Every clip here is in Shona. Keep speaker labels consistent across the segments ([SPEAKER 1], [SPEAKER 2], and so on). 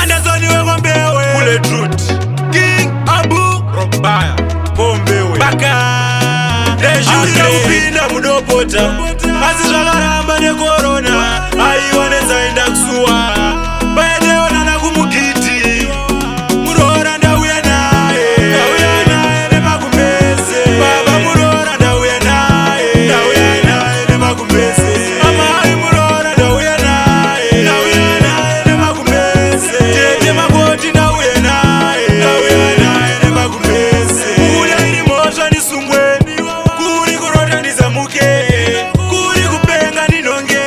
[SPEAKER 1] Anderson wewe mbewe Kule Truth King Abu Robaya Bombewe Baka Dejulia upinda mudopota Asi zvakaramba ne corona Aiwane zaenda kusuwa Baedeo nana kumugiti Murora ndauya naye Ndauya naye nemakumbeze Baba murora ndauya naye Ndauya naye nemakumbeze Amai murora ndauya naye Ndauya naye nemakumbeze Tete makoti ndauya naye Ndauya naye nemakumbeze Kuya iri mosha nisungweni Kuri kurota nizamuke Kuri kupenga ninonge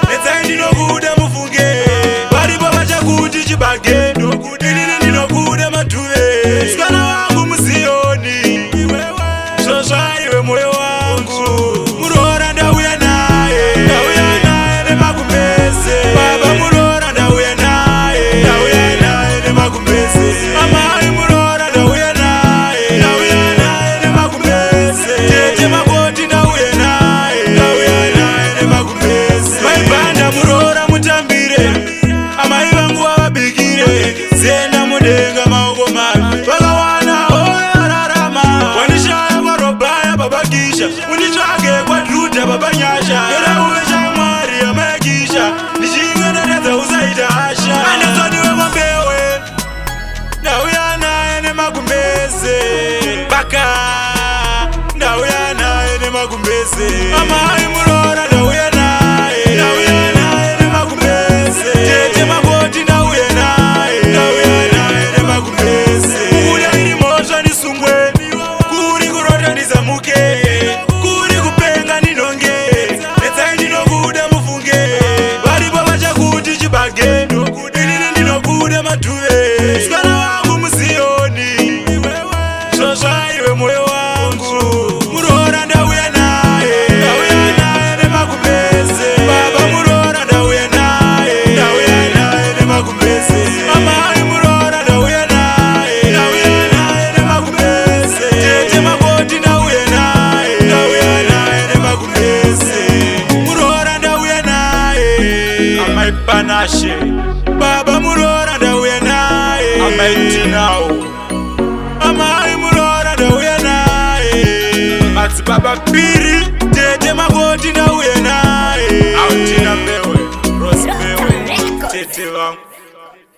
[SPEAKER 1] Netsai ndinokuda mufunge Varipo vachakuti chibagendo Inini ndinokuda matuve Sikana wangu musioni Zvozvaiwe moyo wangu Murora ndauya naye Ndauya naye nemakumbeze Baba murora ndauya naye Ndauya naye nemakumbeze Amai murora ndauya naye Ndauya naye nemakumbeze Tete makoti ndauya naye Ndauya naye nemakumbeze Maibanda murora mutambire Amai vangu wavabikire Zenda mudenga maoko mavi Vakawana oya rarama Wanishaya kwa Robaya babakisha Unitsvage kwa Truth babanyasha Era uve shamwari amayakisha Nishinga ndatadza usaita hasha Anderson wewe mbewe Ndauya naye nemakumbeze Baka Ndauya naye nemakumbeze Amai murora ndauya naye Ndauya naye nemakumbeze Tete makoti ndauya naye Ndauya naye nemakumbeze Kuya iri mosha nisungweni Kuri kurota nizamuke Kuri kupenga ninonge Netsai ndinokuda mufunge Varipo vachakuti chibagendo Inini ndinokuda matuve Sikana wangu musioni Zvozvaiwe moyo wangu Murora ndauya naye Ndauya naye nemakumbeze Baba murora ndauya naye Ndauya naye nemakumbeze Amai murora ndauya naye Ndauya naye nemakumbeze Tete makoti ndauya naye Ndauya naye nemakumbeze Murora ndauya naye Amai panashe Baba murora ndauya naye Amai tinao Amai murora ndauya naye Matsi baba piri Tete makoti ndauya naye Autina mbewe Rose mbewe Tete wangu